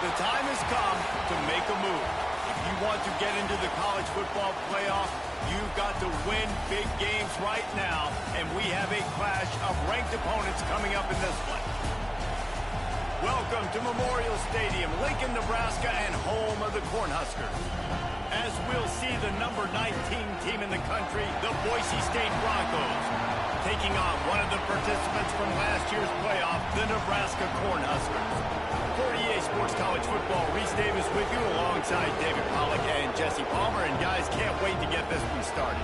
The time has come to make a move. If you want to get into the college football playoff, you've got to win big games right now, and we have a clash of ranked opponents coming up in this one. Welcome to Memorial Stadium, Lincoln, Nebraska, and home of the Cornhuskers. As we'll see the number 19 team in the country, the Boise State Broncos, taking on one of the participants from last year's playoff, the Nebraska Cornhuskers. For EA Sports College Football, Reese Davis with you alongside David Pollack and Jesse Palmer. And guys, can't wait to get this one started.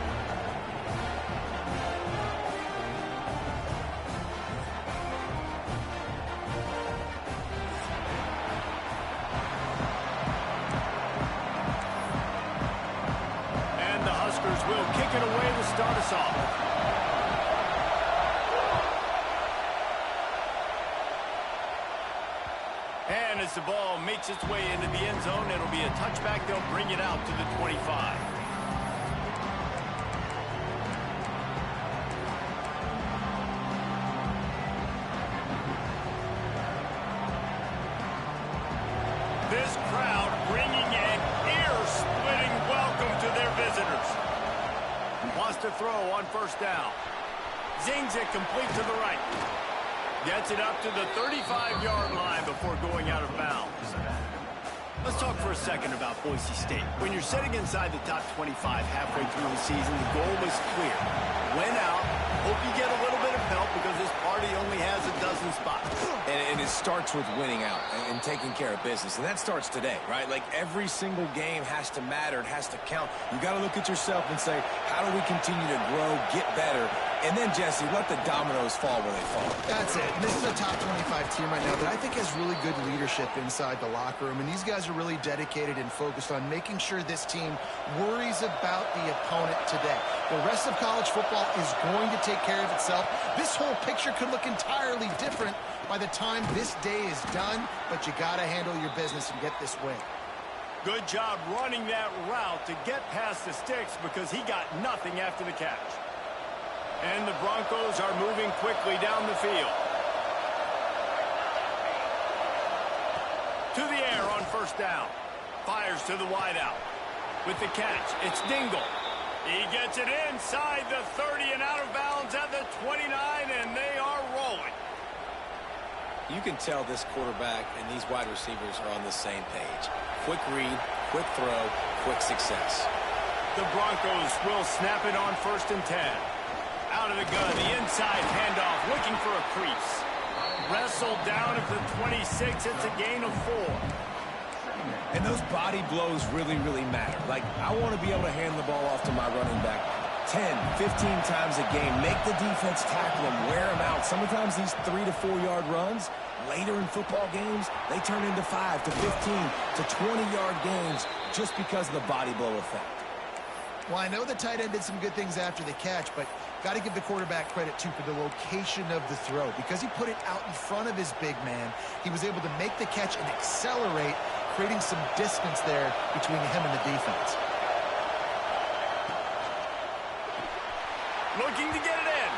And the Huskers will kick it away to start us off. And as the ball makes its way into the end zone, it'll be a touchback. They'll bring it out to the 25. This crowd bringing an ear-splitting welcome to their visitors. Wants to throw on first down. Zings it complete to the right. Gets it up to the 35-yard line before going out of bounds. Let's talk for a second about Boise State. When you're sitting inside the top 25 halfway through the season, the goal was clear. Win out. Hope you get a little bit of help because this party only has a dozen spots. And it starts with winning out and taking care of business. And that starts today, right? Like every single game has to matter. It has to count. You got to look at yourself and say, how do we continue to grow, get better? And then, Jesse, let the dominoes fall where they fall. That's it. This is a top 25 team right now that I think has really good leadership inside the locker room. And these guys are really dedicated and focused on making sure this team worries about the opponent today. The rest of college football is going to take care of itself. This whole picture could look entirely different by the time this day is done, but you got to handle your business and get this win. Good job running that route to get past the sticks because he got nothing after the catch. And the Broncos are moving quickly down the field. To the air on first down. Fires to the wideout. With the catch, it's Dingle. He gets it inside the 30 and out of bounds at the 29, and they are rolling. You can tell this quarterback and these wide receivers are on the same page. Quick read, quick throw, quick success. The Broncos will snap it on 1st and 10. Out of the gun, the inside handoff, looking for a crease. Wrestled down at the 26, it's a gain of 4. And those body blows really, really matter. Like, I want to be able to hand the ball off to my running back 10, 15 times a game. Make the defense tackle them, wear them out. Sometimes these 3 to 4 yard runs, later in football games, they turn into 5 to 15 to 20-yard games just because of the body blow effect. Well, I know the tight end did some good things after the catch, but got to give the quarterback credit, too, for the location of the throw. Because he put it out in front of his big man, he was able to make the catch and accelerate, creating some distance there between him and the defense. Looking to get it in.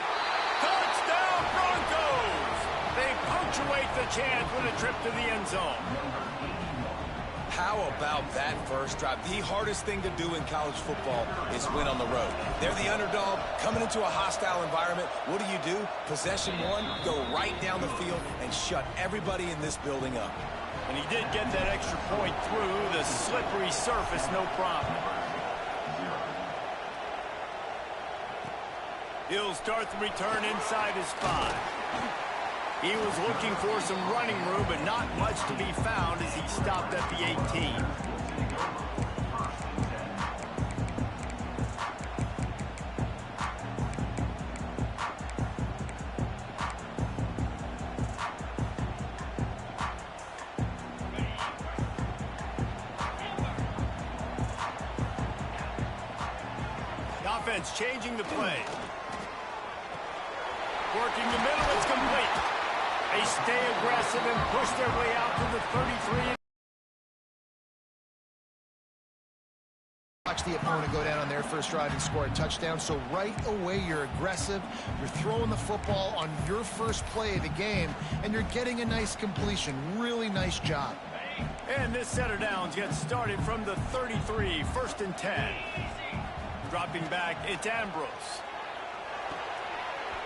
Touchdown, Broncos! They punctuate the chance with a trip to the end zone. How about that first drive? The hardest thing to do in college football is win on the road. They're the underdog, coming into a hostile environment. What do? Possession one, go right down the field and shut everybody in this building up. And he did get that extra point through the slippery surface, no problem. He'll start the return inside his 5. He was looking for some running room, but not much to be found as he stopped at the 18. The offense changing the play. Working the middle, it's complete. They stay aggressive and push their way out to the 33. Watch the opponent go down on their first drive and score a touchdown. So right away, you're aggressive. You're throwing the football on your first play of the game, and you're getting a nice completion. Really nice job. And this set of downs gets started from the 33, 1st and 10. Dropping back, it's Ambrose.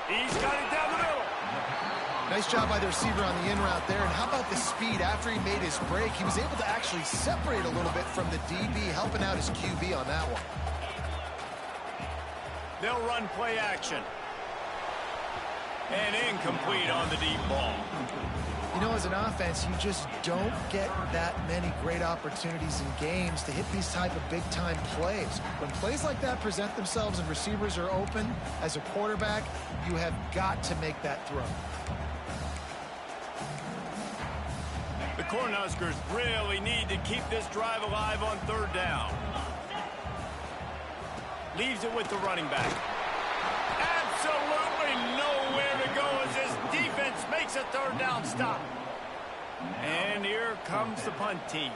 He's got it down the middle. Nice job by the receiver on the in route there. And how about the speed after he made his break? He was able to actually separate a little bit from the DB, helping out his QB on that one. They'll run play action. And incomplete on the deep ball. You know, as an offense, you just don't get that many great opportunities in games to hit these type of big-time plays. When plays like that present themselves and receivers are open, as a quarterback, you have got to make that throw. The Cornhuskers really need to keep this drive alive on 3rd down. Leaves it with the running back. Absolutely nowhere to go as this defense makes a 3rd down stop. And here comes the punt team.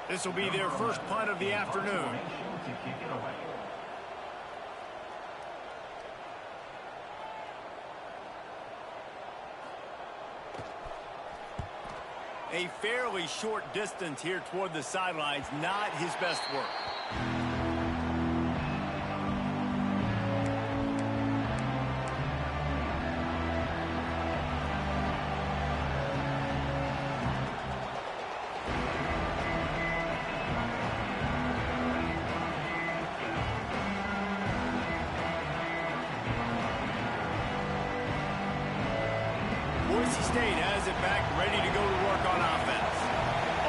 This will be their first punt of the afternoon. A fairly short distance here toward the sidelines, not his best work. Boise State has it back, ready to go to work on offense.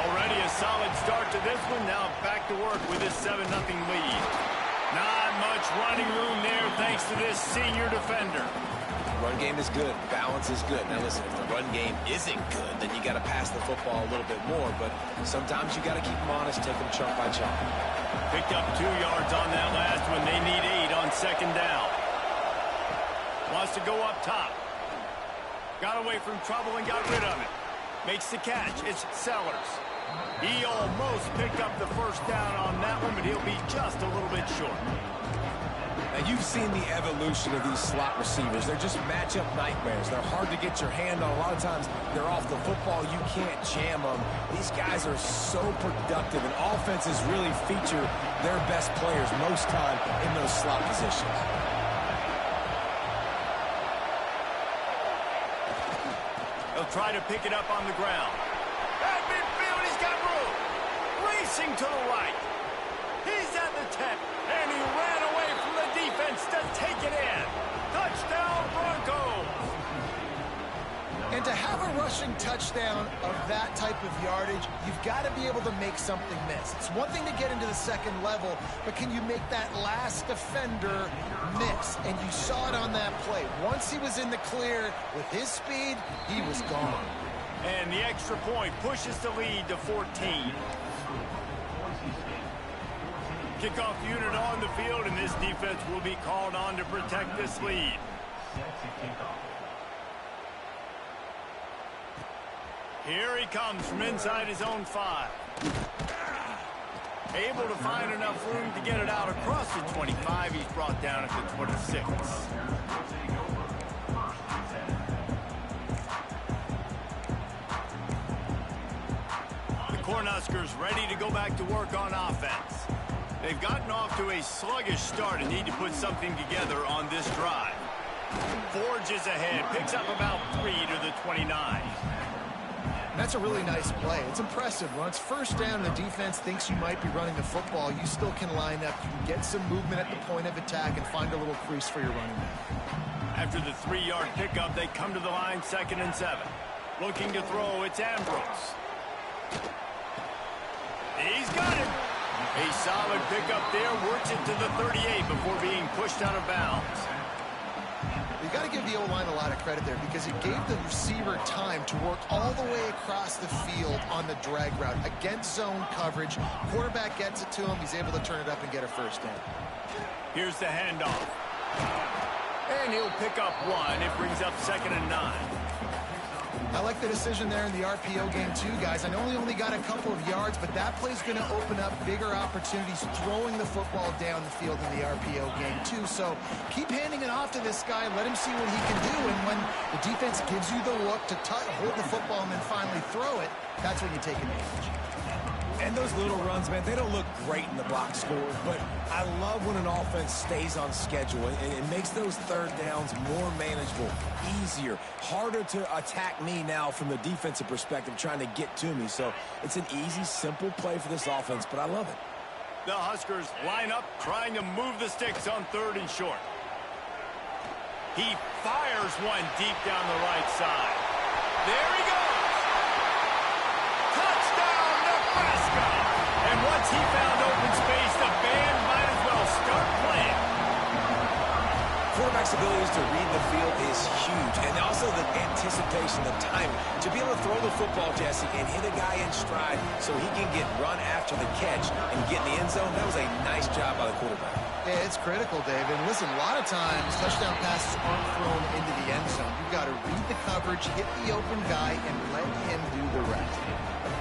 Already a solid start to this one. Now back to work with this 7-0 lead. Not much running room there thanks to this senior defender. Run game is good. Balance is good. Now listen, if the run game isn't good, then you got to pass the football a little bit more. But sometimes you got to keep them honest, take them chunk by chunk. Picked up 2 yards on that last one. They need 8 on 2nd down. Wants to go up top. Got away from trouble and got rid of it. Makes the catch. It's Sellers. He almost picked up the 1st down on that one, but he'll be just a little bit short. Now, you've seen the evolution of these slot receivers. They're just matchup nightmares. They're hard to get your hand on. A lot of times, they're off the football. You can't jam them. These guys are so productive, and offenses really feature their best players most time in those slot positions. They'll try to pick it up on the ground. At midfield, he's got room. Racing to the right. He's at the 10, and he ran away from the defense to take it in. Touchdown, Broncos. And to have a rushing touchdown of that type of yardage, you've got to be able to make something miss. It's one thing to get into the 2nd level, but can you make that last defender miss? And you saw it on that play. Once he was in the clear with his speed, he was gone. And the extra point pushes the lead to 14. Kickoff unit on the field, and this defense will be called on to protect this lead. Here he comes from inside his own 5. Able to find enough room to get it out across the 25. He's brought down at the 26. The Cornhuskers ready to go back to work on offense. They've gotten off to a sluggish start and need to put something together on this drive. Forges ahead, picks up about 3 to the 29. That's a really nice play. It's impressive. When it's 1st down and the defense thinks you might be running the football, you still can line up. You can get some movement at the point of attack and find a little crease for your running back. After the 3-yard pickup, they come to the line 2nd and 7. Looking to throw, it's Ambrose. He's got it. A solid pickup there, works it to the 38 before being pushed out of bounds. You got to give the O-line a lot of credit there because it gave the receiver time to work all the way across the field on the drag route against zone coverage. Quarterback gets it to him. He's able to turn it up and get a 1st down. Here's the handoff. And he'll pick up 1. It brings up 2nd and 9. I like the decision there in the RPO game too, guys. I know he only got a couple of yards, but that play's going to open up bigger opportunities throwing the football down the field in the RPO game too. So keep handing it off to this guy. Let him see what he can do. And when the defense gives you the look to hold the football and then finally throw it, that's when you take advantage. And those little runs, man, they don't look great in the box score, but I love when an offense stays on schedule. It makes those third downs more manageable, easier, harder to attack me now from the defensive perspective trying to get to me. So it's an easy, simple play for this offense, but I love it. The Huskers line up trying to move the sticks on 3rd and short. He fires one deep down the right side. There he goes. Touchdown, Nebraska. And once he found open space, the band might as well start playing. Quarterback's abilities to read the field is huge, and also the anticipation, the timing. To be able to throw the football, Jesse, and hit a guy in stride so he can get run after the catch and get in the end zone, that was a nice job by the quarterback. Yeah, it's critical, Dave. And listen, a lot of times touchdown passes aren't thrown into the end zone. You've got to read the coverage, hit the open guy, and let him do the rest.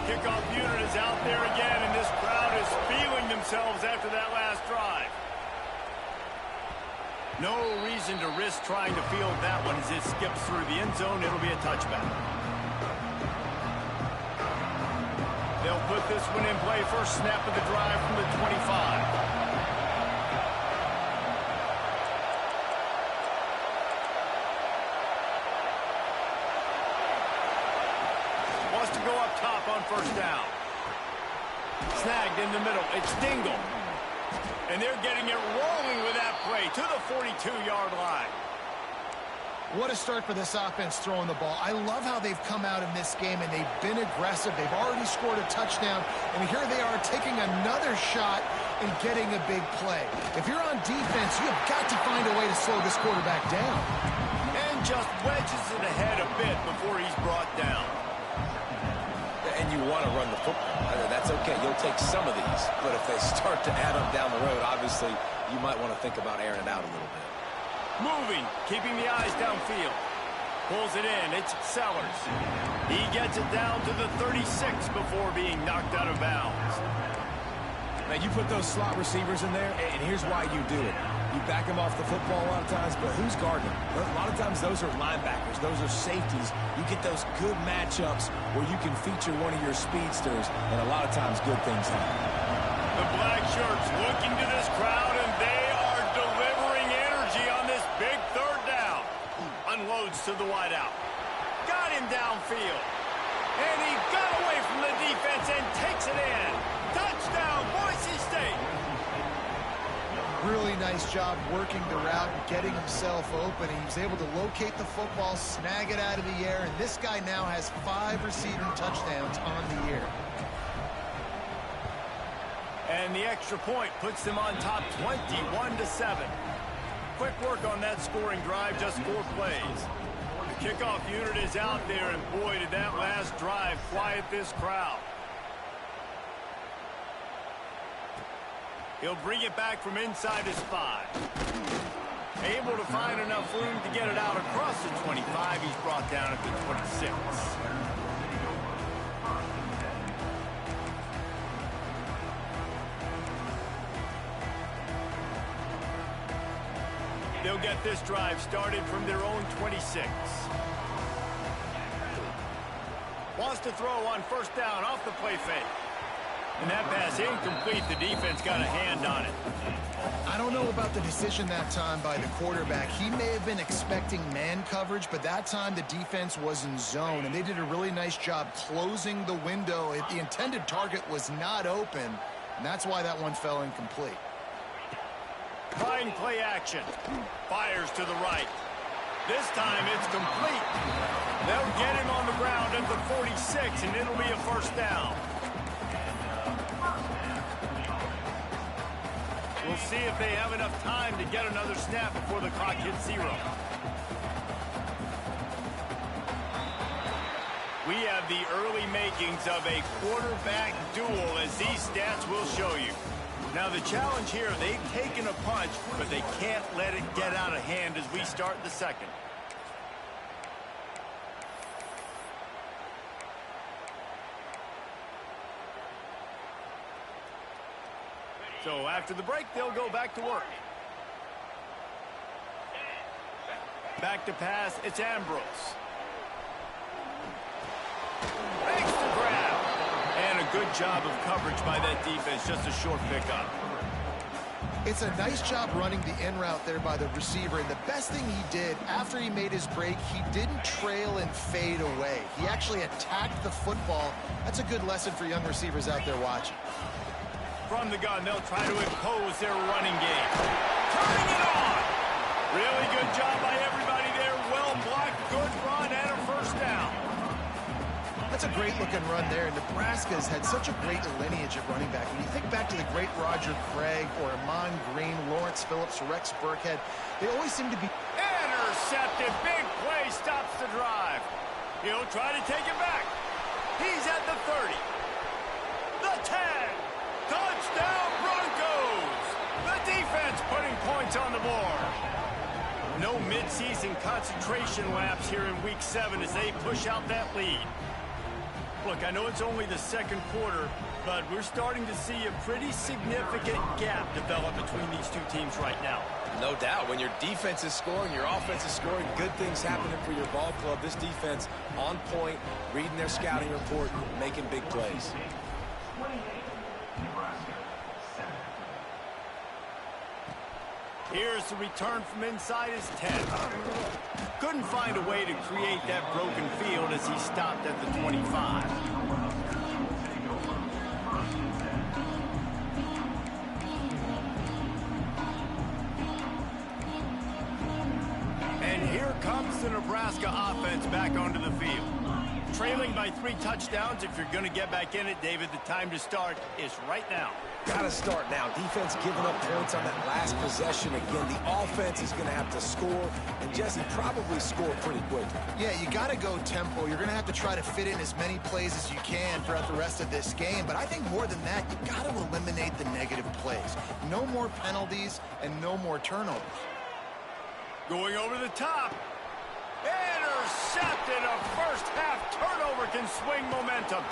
Kickoff unit is out there again, and this crowd is feeling themselves after that last drive. No reason to risk trying to field that one as it skips through the end zone. It'll be a touchback. They'll put this one in play. First snap of the drive from the 25. Wants to go up top on first down. Snagged in the middle. It's Dingle. And they're getting it rolling with that play to the 42-yard line. What a start for this offense throwing the ball. I love how they've come out in this game, and they've been aggressive. They've already scored a touchdown, and here they are taking another shot and getting a big play. If you're on defense, you've got to find a way to slow this quarterback down. And just wedges it ahead a bit before he's brought down. And you want to run the football. That's okay. You'll take some of these. But if they start to add up down the road, obviously, you might want to think about airing it out a little bit. Moving, keeping the eyes downfield. Pulls it in. It's Sellers. He gets it down to the 36 before being knocked out of bounds. Now, you put those slot receivers in there, and here's why you do it. You back them off the football a lot of times, but who's guarding them? A lot of times those are linebackers. Those are safeties. You get those good matchups where you can feature one of your speedsters, and a lot of times good things happen. The black shirts looking to this crowd, and they are delivering energy on this big third down. Unloads to the wideout. Got him downfield. And he got away from the defense and takes it in. Touchdown, Boise State. Really nice job working the route and getting himself open. He was able to locate the football, snag it out of the air, and this guy now has 5 receiving touchdowns on the year. And the extra point puts them on top 21-7. Quick work on that scoring drive, just 4 plays. The kickoff unit is out there, and boy, did that last drive quiet this crowd. He'll bring it back from inside his 5. Able to find enough room to get it out across the 25. He's brought down at the 26. They'll get this drive started from their own 26. Wants to throw on first down off the play fake. And that pass incomplete. The defense got a hand on it. I don't know about the decision that time by the quarterback. He may have been expecting man coverage, but that time the defense was in zone, and they did a really nice job closing the window. The intended target was not open, and that's why that one fell incomplete. Trying play action. Fires to the right. This time it's complete. They'll get him on the ground at the 46, and it'll be a first down. We'll see if they have enough time to get another snap before the clock hits 0. We have the early makings of a quarterback duel, as these stats will show you. Now the challenge here, they've taken a punch, but they can't let it get out of hand as we start the second. So after the break, they'll go back to work. Back to pass, it's Ambrose. Makes the grab. And a good job of coverage by that defense, just a short pickup. It's a nice job running the in route there by the receiver, and the best thing he did after he made his break, he didn't trail and fade away. He actually attacked the football. That's a good lesson for young receivers out there watching. From the gun, they'll try to impose their running game. Turning it on! Really good job by everybody there. Well blocked, good run, and a first down. That's a great-looking run there. Nebraska's had such a great lineage of running back. When you think back to the great Roger Craig or Amon Green, Lawrence Phillips, Rex Burkhead, they always seem to be... Intercepted. Big play stops the drive. He'll try to take it back. He's at the 30. The 10. Touchdown Broncos. The defense putting points on the board. No midseason concentration laps here in Week 7 as they push out that lead. Look, I know it's only the second quarter, but we're starting to see a pretty significant gap develop between these two teams right now. No doubt. When your defense is scoring, your offense is scoring, good things happening for your ball club. This defense on point, reading their scouting report, making big plays. Here's the return from inside his 10. Couldn't find a way to create that broken field as he stopped at the 25. And here comes the Nebraska offense back onto the field. Trailing by 3 touchdowns. If you're going to get back in it, David, the time to start is right now. Got to start now. Defense giving up points on that last possession. Again, the offense is going to have to score, and Jesse probably score pretty quick. Yeah, you got to go tempo. You're going to have to try to fit in as many plays as you can throughout the rest of this game. But I think more than that, you got to eliminate the negative plays. No more penalties and no more turnovers. Going over the top. Intercepted. A first-half turnover can swing momentum.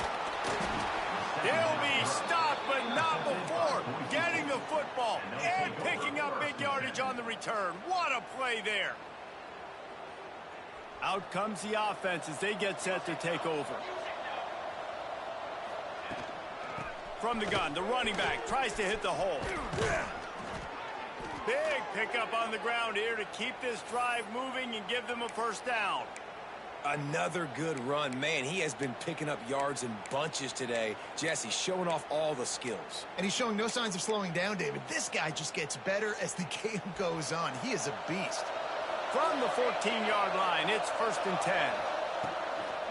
He'll be stopped, but not before getting the football and picking up big yardage on the return. What a play there. Out comes the offense as they get set to take over. From the gun, the running back tries to hit the hole. Big pickup on the ground here to keep this drive moving and give them a first down. Another good run. Man, he has been picking up yards in bunches today. Jesse showing off all the skills. And he's showing no signs of slowing down, David. This guy just gets better as the game goes on. He is a beast. From the 14-yard line, it's 1st and 10.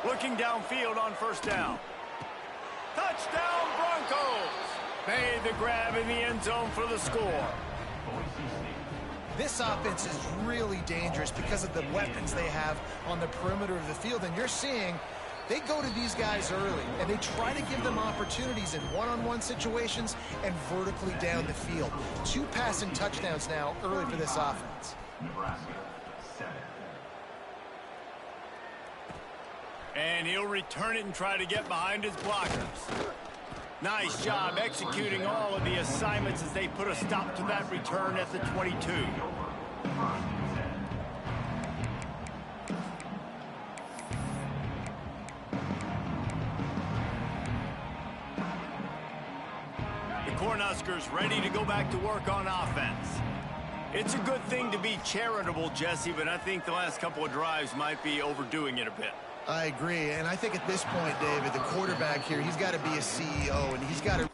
Looking downfield on first down. Touchdown Broncos! Made the grab in the end zone for the score. This offense is really dangerous because of the weapons they have on the perimeter of the field. And you're seeing they go to these guys early, and they try to give them opportunities in one-on-one situations and vertically down the field. 2 passing touchdowns now early for this offense. And he'll return it and try to get behind his blockers. Nice job executing all of the assignments as they put a stop to that return at the 22. The Cornhuskers ready to go back to work on offense. It's a good thing to be charitable, Jesse, but I think the last couple of drives might be overdoing it a bit. I agree, and I think at this point, David, the quarterback here, he's got to be a CEO, and he's got to...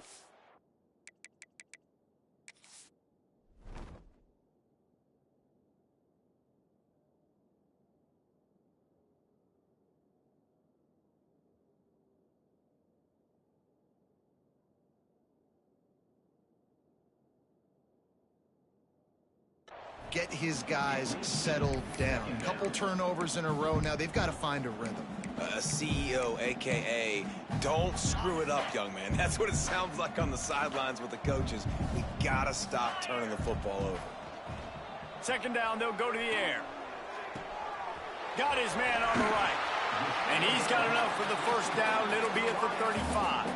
get his guys settled down. A couple turnovers in a row. Now they've got to find a rhythm. A CEO, a.k.a. don't screw it up, young man. That's what it sounds like on the sidelines with the coaches. You got to stop turning the football over. 2nd down, they'll go to the air. Got his man on the right. And he's got enough for the first down. It'll be at the 35.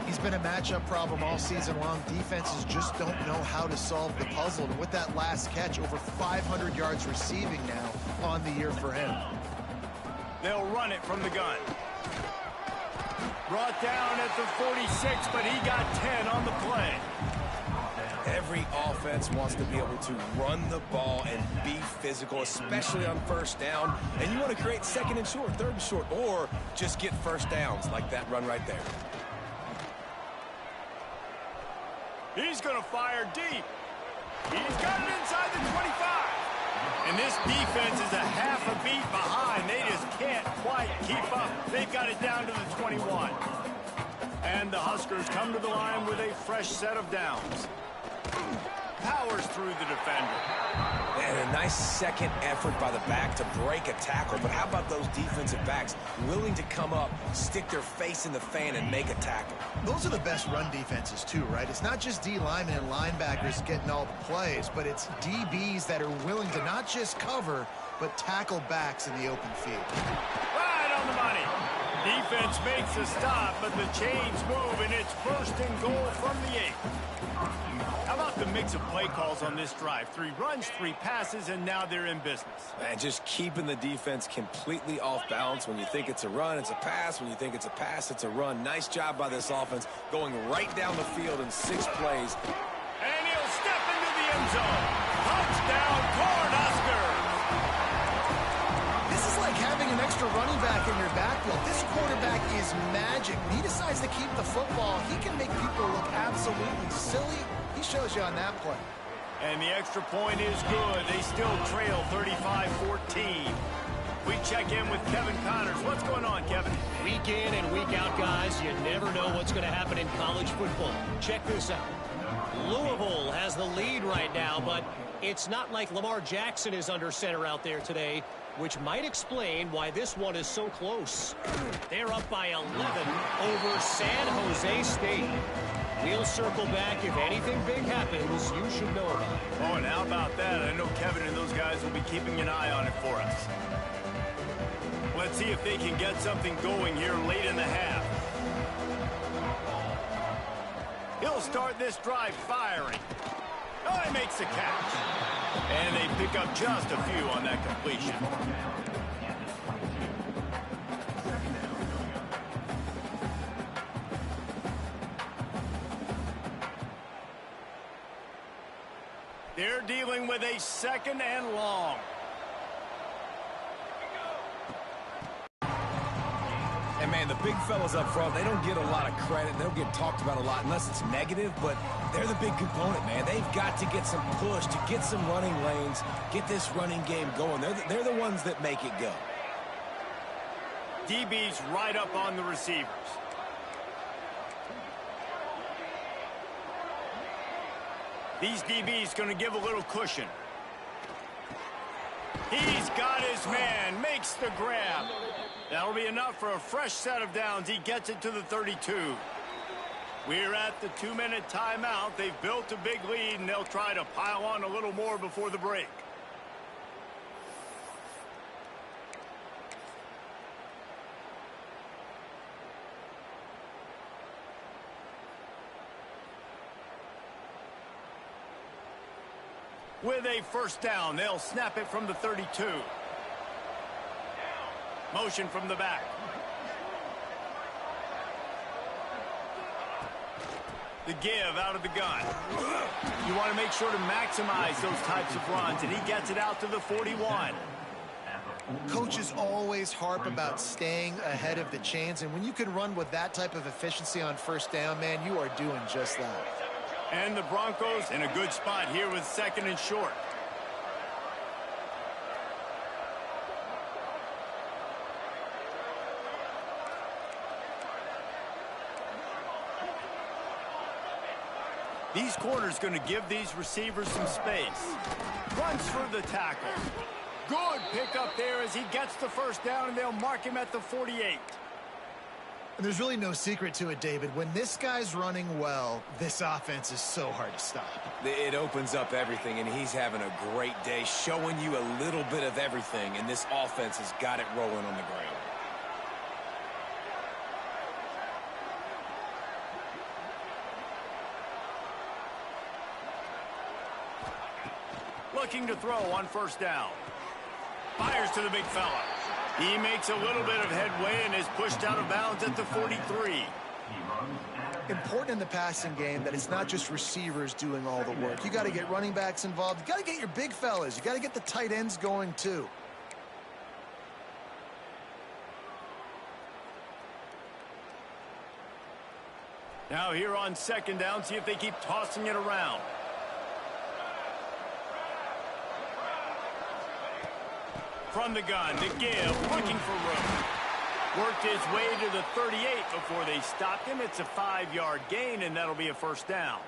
He's He's been a matchup problem all season long. Defenses just don't know how to solve the puzzle. And with that last catch, over 500 yards receiving now on the year for him. They'll run it from the gun. Brought down at the 46, but he got 10 on the play. Every offense wants to be able to run the ball and be physical, especially on first down. And you want to create second and short, third and short, or just get first downs like that run right there. He's going to fire deep. He's got it inside the 25. And this defense is a half a beat behind. They just can't quite keep up. They've got it down to the 21. And the Huskers come to the line with a fresh set of downs. Powers through the defender. And a nice second effort by the back to break a tackle. But how about those defensive backs willing to come up, stick their face in the fan, and make a tackle? Those are the best run defenses, too, right? It's not just D linemen and linebackers getting all the plays, but it's DBs that are willing to not just cover, but tackle backs in the open field. Right on the money. Defense makes a stop, but the chains move, and it's first and goal from the 8. How about the mix of play calls on this drive? 3 runs, 3 passes, and now they're in business. Man, just keeping the defense completely off balance. When you think it's a run, it's a pass. When you think it's a pass, it's a run. Nice job by this offense going right down the field in 6 plays. And he'll step into the end zone. Touchdown, Cornhuskers! This is like having an extra running back in your backfield. This quarterback is magic. When he decides to keep the football, he can make people look absolutely silly. He shows you on that play. And the extra point is good. They still trail 35-14. We check in with Kevin Connors. What's going on, Kevin? Week in and week out, guys, you never know what's going to happen in college football. Check this out. Louisville has the lead right now, but it's not like Lamar Jackson is under center out there today, which might explain why this one is so close. They're up by 11 over San Jose State. We'll circle back. If anything big happens, you should know about it. Oh, and how about that? I know Kevin and those guys will be keeping an eye on it for us. Let's see if they can get something going here late in the half. He'll start this drive firing. Oh, he makes the catch. And they pick up just a few on that completion. They're dealing with a second and long. And, man, the big fellas up front, they don't get a lot of credit. They don't get talked about a lot unless it's negative, but they're the big component, man. They've got to get some push, to get some running lanes, get this running game going. They're the ones that make it go. DB's right up on the receivers. These DBs going to give a little cushion. He's got his man, makes the grab. That'll be enough for a fresh set of downs. He gets it to the 32. We're at the 2-minute timeout. They've built a big lead, and they'll try to pile on a little more before the break. With a first down, they'll snap it from the 32. Motion from the back. The give out of the gun. You want to make sure to maximize those types of runs, and he gets it out to the 41. Coaches always harp about staying ahead of the chains, and when you can run with that type of efficiency on first down, man, you are doing just that. And the Broncos in a good spot here with second and short. These corners going to give these receivers some space. Runs through the tackle. Good pickup there as he gets the first down, and they'll mark him at the 48. And there's really no secret to it, David. When this guy's running well, this offense is so hard to stop. It opens up everything, and he's having a great day, showing you a little bit of everything, and this offense has got it rolling on the ground. looking to throw on first down. Fires to the big fella. He makes a little bit of headway and is pushed out of bounds at the 43. Important in the passing game that it's not just receivers doing all the work. You got to get running backs involved. You got to get your big fellas. You got to get the tight ends going too. Now here on second down, see if they keep tossing it around. From the gun to give, looking for room. Worked his way to the 38 before they stopped him. It's a 5-yard gain, and that'll be a first down.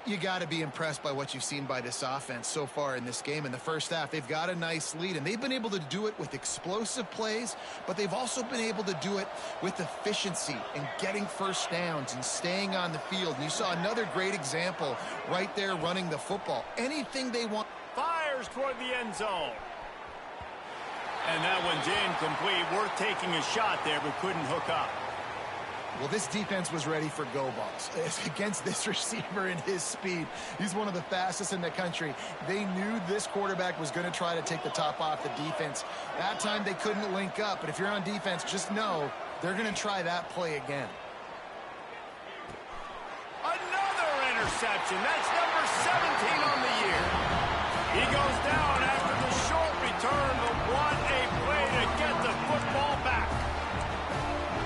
You got to be impressed by what you've seen by this offense so far in this game. In the first half, they've got a nice lead, and they've been able to do it with explosive plays, but they've also been able to do it with efficiency and getting first downs and staying on the field. And you saw another great example right there running the football. Anything they want. Fires toward the end zone. And that one's incomplete. Worth taking a shot there, but couldn't hook up. Well, this defense was ready for go balls against this receiver and his speed. He's one of the fastest in the country. They knew this quarterback was going to try to take the top off the defense. That time they couldn't link up, but if you're on defense, just know they're going to try that play again. Another interception. That's number 17 on the year. He goes down after the short return, but what a play to get the football back.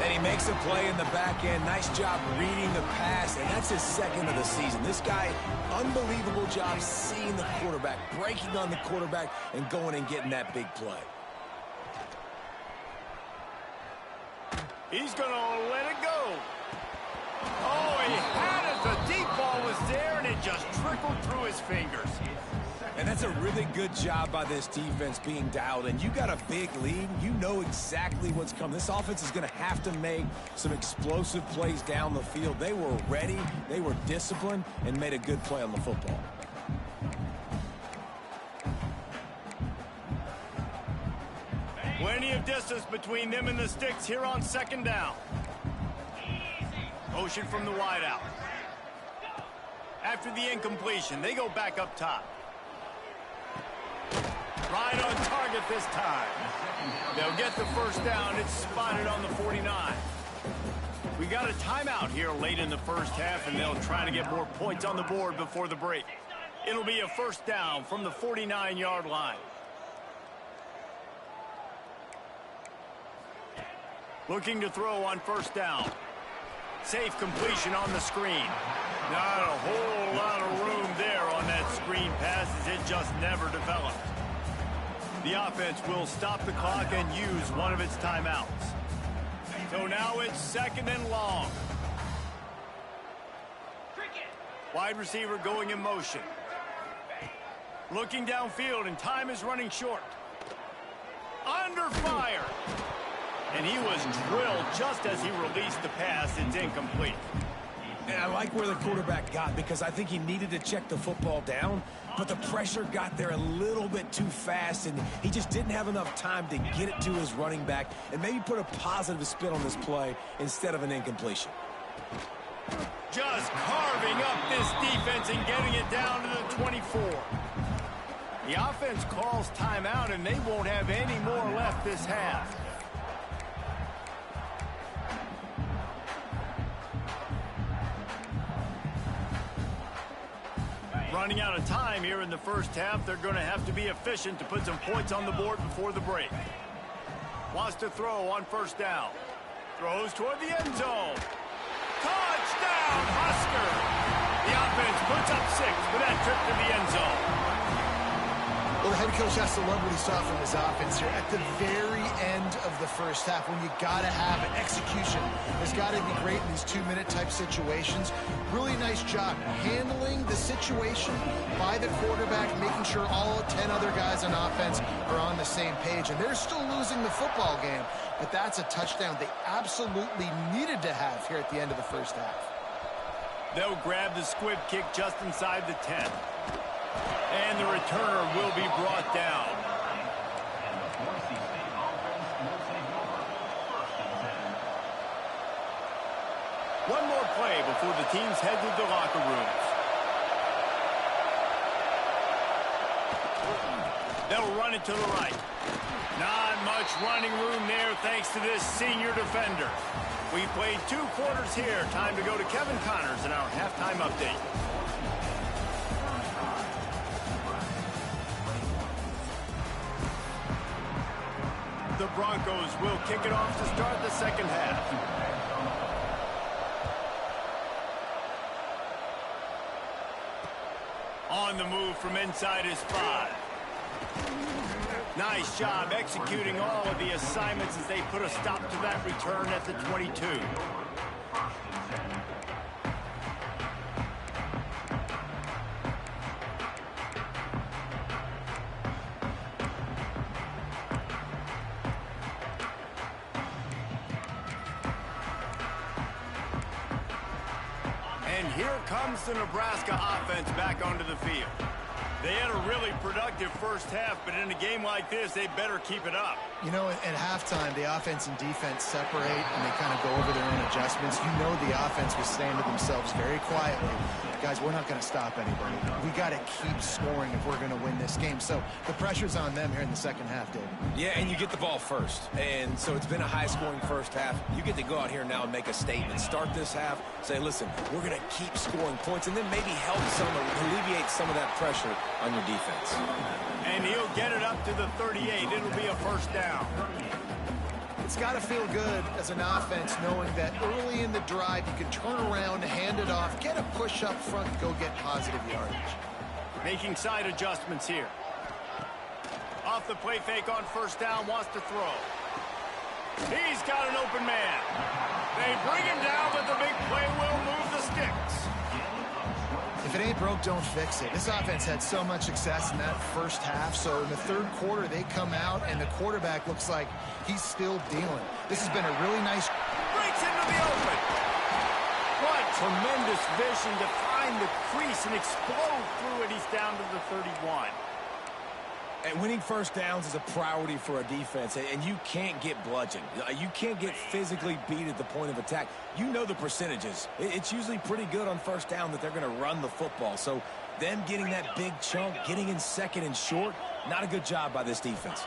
And he makes a play in the back end. Nice job reading the pass, and that's his second of the season. This guy, unbelievable job seeing the quarterback, breaking on the quarterback, and going and getting that big play. He's going to let it go. Oh, he had it. The deep ball was there, and it just trickled through his fingers. And that's a really good job by this defense being dialed in. You got a big lead. You know exactly what's coming. This offense is going to have to make some explosive plays down the field. They were ready, they were disciplined, and made a good play on the football. Plenty of distance between them and the sticks here on second down. Motion from the wideout. After the incompletion, they go back up top. Right on target this time. They'll get the first down. It's spotted on the 49. We got a timeout here late in the first half, and they'll try to get more points on the board before the break. It'll be a first down from the 49-yard line. Looking to throw on first down. Safe completion on the screen. Not a whole lot of room there on that screen pass as it just never developed. The offense will stop the clock and use one of its timeouts. So now it's second and long. Wide receiver going in motion. Looking downfield, and time is running short. Under fire. And he was drilled just as he released the pass. It's incomplete. And I like where the quarterback got, because I think he needed to check the football down, but the pressure got there a little bit too fast, and he just didn't have enough time to get it to his running back and maybe put a positive spin on this play instead of an incompletion. Just carving up this defense and getting it down to the 24. The offense calls timeout, and they won't have any more left this half. Running out of time here in the first half. They're going to have to be efficient to put some points on the board before the break. Wants to throw on first down. Throws toward the end zone. Touchdown, Husker! The offense puts up 6 for that trip to the end zone. Well, the head coach has to love what he saw from his offense here at the very end of the first half, when you got to have it. Execution has got to be great in these 2-minute type situations. Really nice job handling the situation by the quarterback, making sure all 10 other guys on offense are on the same page. And they're still losing the football game, but that's a touchdown they absolutely needed to have here at the end of the first half. They'll grab the squib kick just inside the 10. And the returner will be brought down. One more play before the teams head to the locker rooms. They'll run it to the right. Not much running room there thanks to this senior defender. We played 2 quarters here. Time to go to Kevin Connors in our halftime update. The Broncos will kick it off to start the second half. On the move from inside his 5. Nice job executing all of the assignments as they put a stop to that return at the 22. And here comes the Nebraska offense back onto the field. They had a really productive first half, but in a game like this, they better keep it up. You know, at halftime, the offense and defense separate, and they kind of go over their own adjustments. You know the offense was saying to themselves very quietly, guys, we're not going to stop anybody. We got to keep scoring if we're going to win this game. So the pressure's on them here in the second half, David. Yeah, and you get the ball first. And so it's been a high-scoring first half. You get to go out here now and make a statement. Start this half, say, listen, we're going to keep scoring points, and then maybe help alleviate some of that pressure on your defense. And he'll get it up to the 38. It'll be a first down. It's got to feel good as an offense knowing that early in the drive you can turn around, hand it off, get a push up front, go get positive yardage. Making side adjustments here. Off the play fake on first down, wants to throw. He's got an open man. They bring him down, but the big play will move the sticks. If it ain't broke, don't fix it. This offense had so much success in that first half, so in the third quarter they come out and the quarterback looks like he's still dealing. This has been a really nice... Breaks into the open. What tremendous vision to find the crease and explode through it. He's down to the 31. And winning first downs is a priority for a defense, and you can't get bludgeoned. You can't get physically beat at the point of attack. You know the percentages. It's usually pretty good on first down that they're going to run the football. So them getting that big chunk, getting in second and short, not a good job by this defense.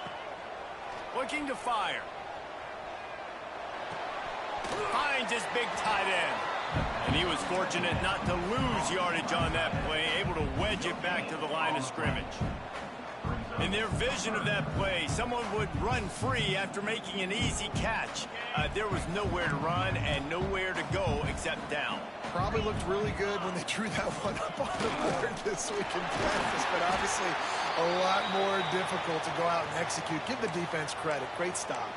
Looking to fire. Finds his big tight end. And he was fortunate not to lose yardage on that play, able to wedge it back to the line of scrimmage. In their vision of that play, someone would run free after making an easy catch. There was nowhere to run and nowhere to go except down. Probably looked really good when they drew that one up on the board this week in practice, but obviously a lot more difficult to go out and execute. Give the defense credit. Great stop.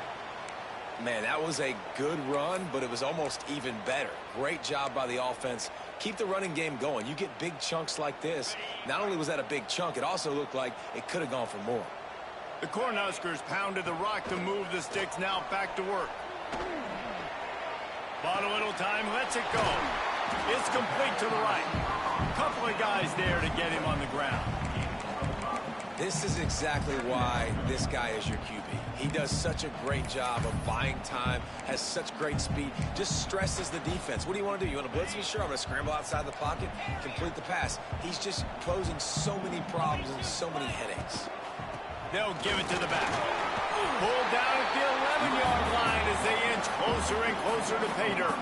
Man, that was a good run, but it was almost even better. Great job by the offense. Keep the running game going. You get big chunks like this. Not only was that a big chunk, it also looked like it could have gone for more. The Cornhuskers pounded the rock to move the sticks. Now back to work. Bought a little time, lets it go. It's complete to the right. Couple of guys there to get him on the ground. This is exactly why this guy is your QB. He does such a great job of buying time, has such great speed, just stresses the defense. What do you want to do? You want to blitz me? Sure, I'm going to scramble outside the pocket, complete the pass. He's just posing so many problems and so many headaches. They'll give it to the back. Pulled down at the 11-yard line as they inch closer and closer to pay dirt.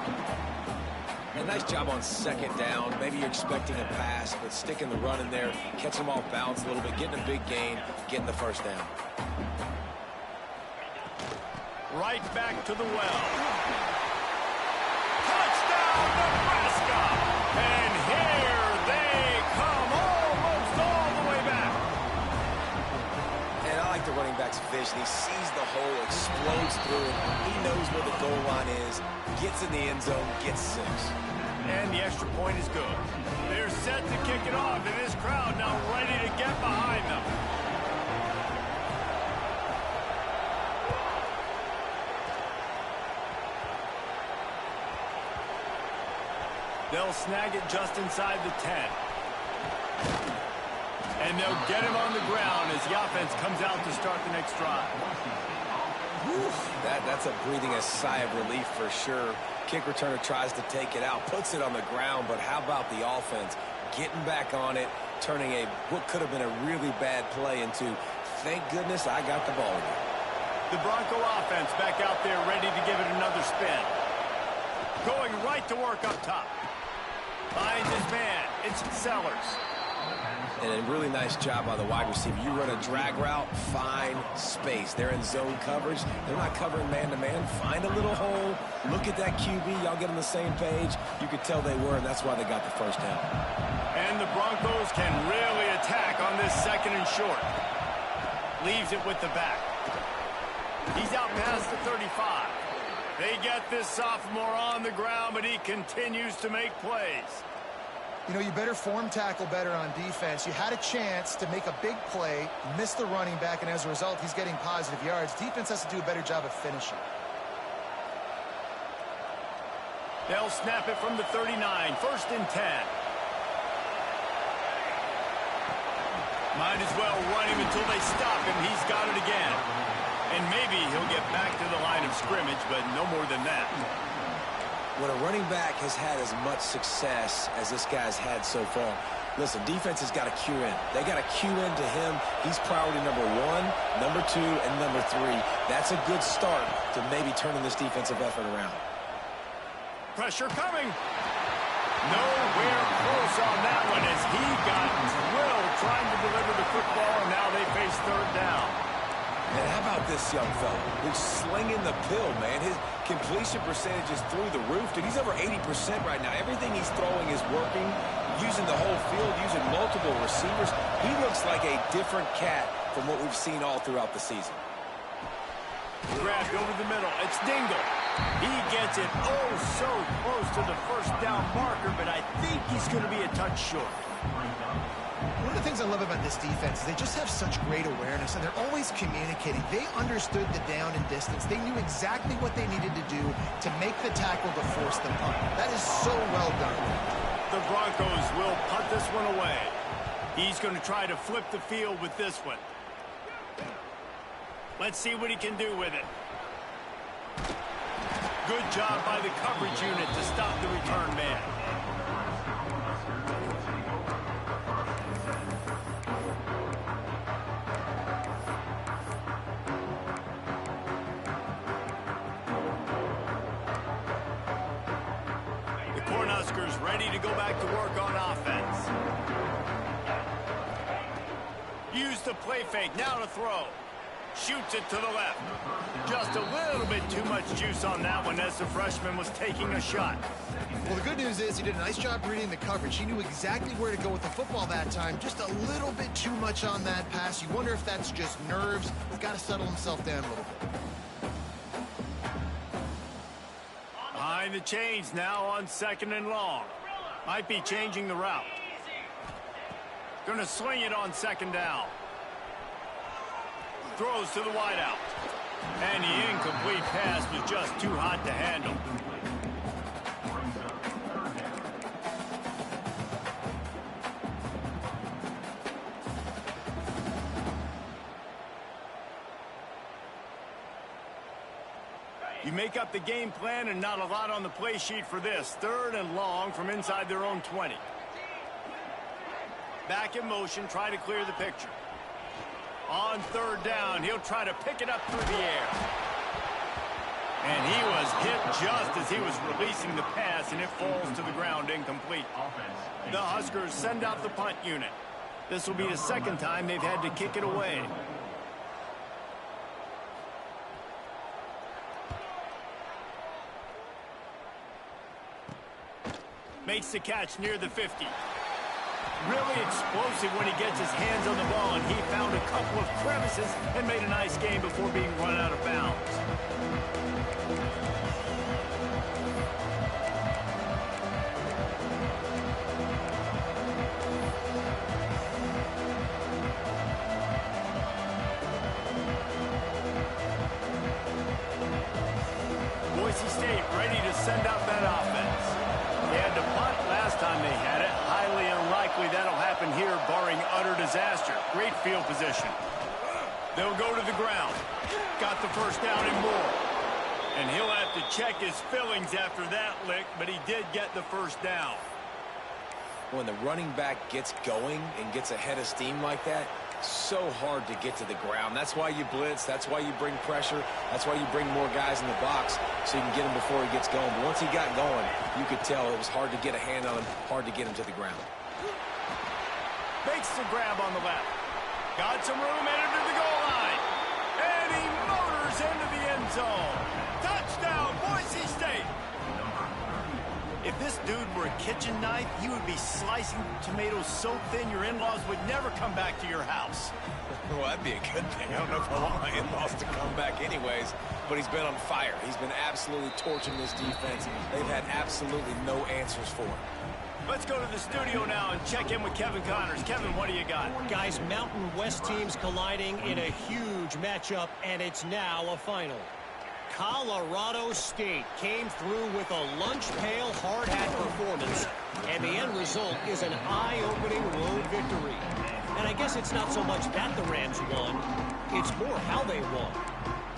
A nice job on second down. Maybe you're expecting a pass, but sticking the run in there, catching them off balance a little bit, getting a big gain, getting the first down. Right back to the well. Touchdown, Nebraska! And here they come almost all the way back. And I like the running back's vision. He sees the hole, explodes through it. He knows where the goal line is, gets in the end zone, gets 6. And the extra point is good. They're set to kick it off, and this crowd now ready to get behind them. They'll snag it just inside the 10. And they'll get him on the ground as the offense comes out to start the next drive. That's a breathing a sigh of relief for sure. Kick returner tries to take it out, puts it on the ground, but how about the offense getting back on it, turning what could have been a really bad play into, thank goodness I got the ball again. The Bronco offense back out there ready to give it another spin. Going right to work up top. Finds his man. It's Sellers. And a really nice job by the wide receiver. You run a drag route, find space. They're in zone coverage. They're not covering man-to-man. Find a little hole. Look at that QB. Y'all get on the same page. You could tell they were, and that's why they got the first down. And the Broncos can really attack on this second and short. Leaves it with the back. He's out past the 35. They get this sophomore on the ground, but he continues to make plays. You know, you better form tackle better on defense. You had a chance to make a big play, miss the running back, and as a result, he's getting positive yards. Defense has to do a better job of finishing. They'll snap it from the 39, 1st and 10. Might as well run him until they stop him. He's got it again. And maybe he'll get back to the line of scrimmage, but no more than that. When a running back has had as much success as this guy's had so far, listen, defense has got to cue in. They got to cue into him. He's priority number 1, number 2, and number 3. That's a good start to maybe turning this defensive effort around. Pressure coming. Nowhere close on that one as he got drilled trying to deliver the football, and now they face 3rd down. And how about this young fella? He's slinging the pill, man. His completion percentage is through the roof. Dude, he's over 80% right now. Everything he's throwing is working, using the whole field, using multiple receivers. He looks like a different cat from what we've seen all throughout the season. Grabbed over the middle. It's Dingle. He gets it oh so close to the 1st down marker, but I think he's going to be a touch short. One of the things I love about this defense is they just have such great awareness, and they're always communicating. They understood the down and distance. They knew exactly what they needed to do to make the tackle to force the punt. That is so well done. The Broncos will punt this one away. He's going to try to flip the field with this one. Let's see what he can do with it. Good job by the coverage unit to stop the return man. The Cornhuskers ready to go back to work on offense. Use the play fake, now to throw. Shoots it to the left. Just a little bit too much juice on that one as the freshman was taking a shot. Well, the good news is he did a nice job reading the coverage. He knew exactly where to go with the football that time. Just a little bit too much on that pass. You wonder if that's just nerves. He's got to settle himself down a little bit. Behind the chains now on 2nd and long. Might be changing the route. Gonna swing it on 2nd down. Throws to the wideout. And the incomplete pass was just too hot to handle. You make up the game plan and not a lot on the play sheet for this. 3rd and long from inside their own 20. Back in motion, try to clear the picture. On 3rd down, he'll try to pick it up through the air. And he was hit just as he was releasing the pass, and it falls to the ground incomplete. The Huskers send out the punt unit. This will be the 2nd time they've had to kick it away. Makes the catch near the 50. Really explosive when he gets his hands on the ball, and he found a couple of crevices and made a nice game before being run out of bounds. Boise State ready to send out that offense. They had to punt last time they had it. Highly unlikely that'll happen here, barring utter disaster. Great field position. They'll go to the ground. Got the 1st down and more. And he'll have to check his fillings after that lick, but he did get the 1st down. when the running back gets going and gets ahead of steam like that, so hard to get to the ground. That's why you blitz. That's why you bring pressure. That's why you bring more guys in the box so you can get him before he gets going. But once he got going, you could tell it was hard to get a hand on him, hard to get him to the ground. Makes the grab on the left. Got some room, headed to the goal line. And he motors into the end zone. Touchdown, Boise State. If this dude were a kitchen knife, he would be slicing tomatoes so thin your in-laws would never come back to your house. Well, that'd be a good thing. I don't know if I want my in-laws to come back anyways, but he's been on fire. He's been absolutely torching this defense. They've had absolutely no answers for him. Let's go to the studio now and check in with Kevin Connors. Kevin, what do you got? Guys, Mountain West teams colliding in a huge matchup, and it's now a final. Colorado State came through with a lunch pail hard hat performance, and the end result is an eye-opening road victory. And I guess it's not so much that the Rams won, it's more how they won.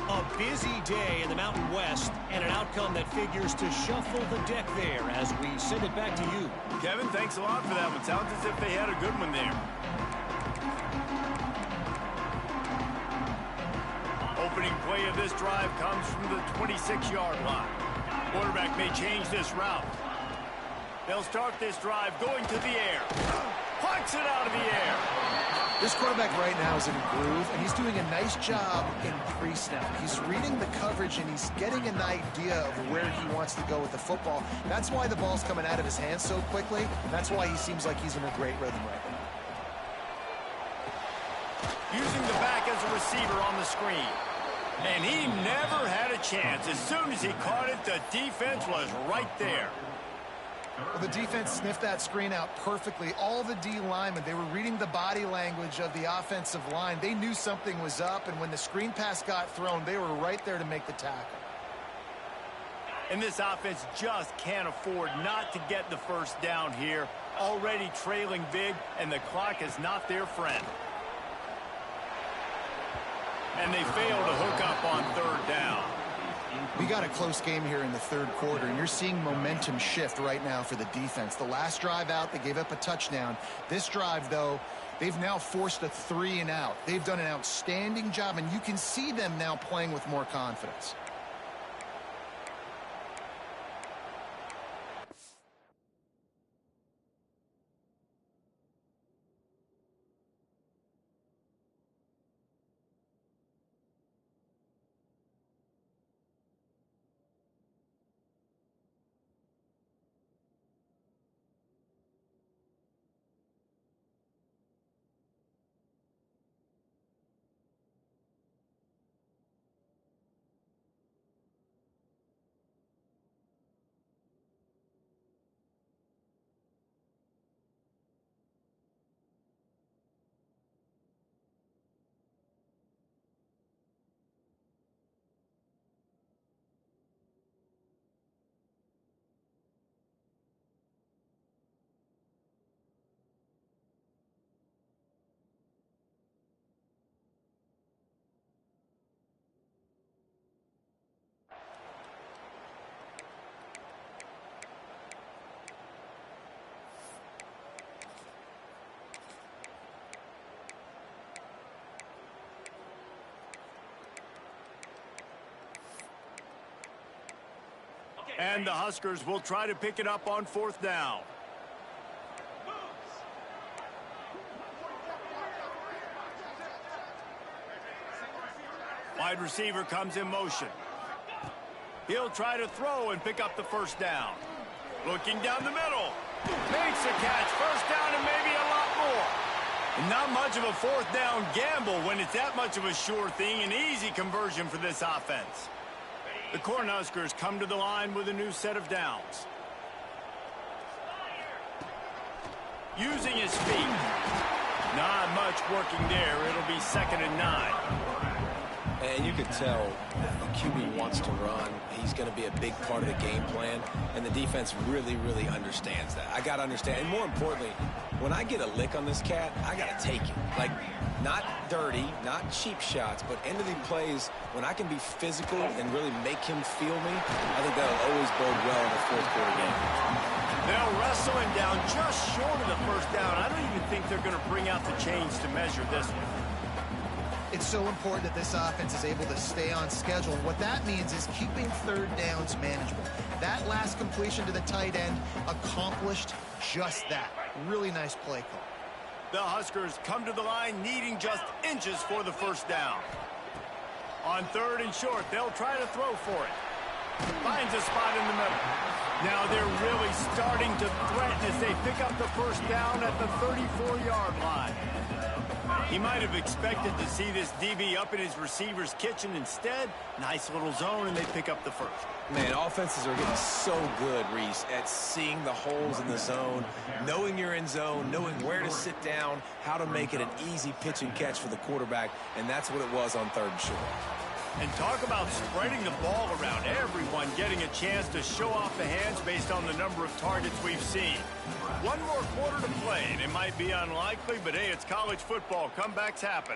A busy day in the Mountain West, and an outcome that figures to shuffle the deck there as we send it back to you. Kevin, thanks a lot for that one. Sounds as if they had a good one there. Opening play of this drive comes from the 26-yard line. Quarterback may change this route. They'll start this drive going to the air. Plucks it out of the air. This quarterback right now is in a groove, and he's doing a nice job in pre-snap. He's reading the coverage, and he's getting an idea of where he wants to go with the football. That's why the ball's coming out of his hands so quickly. That's why he seems like he's in a great rhythm right now. Using the back as a receiver on the screen. And he never had a chance. As soon as he caught it, the defense was right there. Well, the defense sniffed that screen out perfectly. All the D linemen, they were reading the body language of the offensive line. They knew something was up, and when the screen pass got thrown, they were right there to make the tackle. And this offense just can't afford not to get the first down here. Already trailing big, and the clock is not their friend. And they fail to hook up on third down. We got a close game here in the third quarter, and you're seeing momentum shift right now for the defense. The last drive out, they gave up a touchdown. This drive, though, they've now forced a 3-and-out. They've done an outstanding job, and you can see them now playing with more confidence. And the Huskers will try to pick it up on fourth down. Wide receiver comes in motion. He'll try to throw and pick up the first down. Looking down the middle. Makes a catch. First down and maybe a lot more. Not much of a fourth down gamble when it's that much of a sure thing. An easy conversion for this offense. The Cornhuskers come to the line with a new set of downs. Using his feet. Not much working there. It'll be 2nd and 9. And you can tell the QB wants to run. He's going to be a big part of the game plan. And the defense really, really understands that. I got to understand. And more importantly, when I get a lick on this cat, I got to take it. Like, not dirty, not cheap shots, but end of the plays, when I can be physical and really make him feel me, I think that'll always bode well in the fourth quarter game. They'll wrestle him down just short of the first down. I don't even think they're going to bring out the chains to measure this one. It's so important that this offense is able to stay on schedule. What that means is keeping third downs manageable. That last completion to the tight end accomplished just that. Really nice play call. The Huskers come to the line needing just inches for the first down. On third and short, they'll try to throw for it. Finds a spot in the middle. Now they're really starting to threaten as they pick up the first down at the 34-yard line. He might have expected to see this DB up in his receiver's kitchen. Instead, nice little zone, and they pick up the first. Man, offenses are getting so good, Reese, at seeing the holes in the zone, knowing you're in zone, knowing where to sit down, how to make it an easy pitch and catch for the quarterback, and that's what it was on third and short. And talk about spreading the ball around. Everyone getting a chance to show off the hands based on the number of targets we've seen. One more quarter to play, and it might be unlikely, but hey, it's college football. Comebacks happen.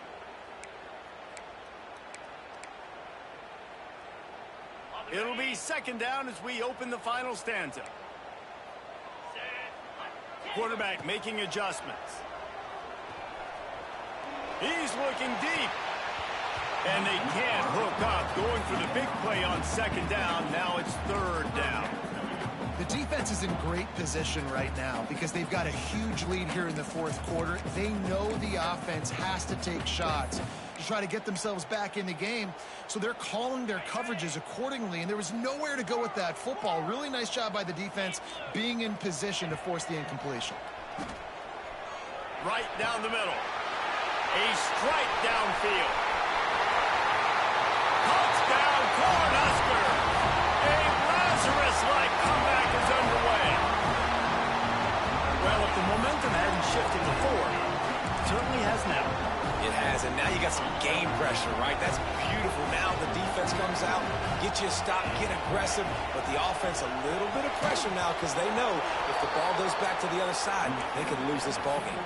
It'll be second down as we open the final stanza. Quarterback making adjustments. He's looking deep. And they can't hook up. Going for the big play on second down. Now it's third down. The defense is in great position right now because they've got a huge lead here in the fourth quarter. They know the offense has to take shots to try to get themselves back in the game. So they're calling their coverages accordingly, and there was nowhere to go with that football. Really nice job by the defense being in position to force the incompletion. Right down the middle. A strike downfield. Touchdown, Cornhusker! A Lazarus-like comeback is underway. Well, if the momentum hadn't shifted before, it certainly has now. It has, and now you got some game pressure, right? That's beautiful. Now the defense comes out, get you a stop, get aggressive, but the offense a little bit of pressure now because they know if the ball goes back to the other side, they could lose this ball game.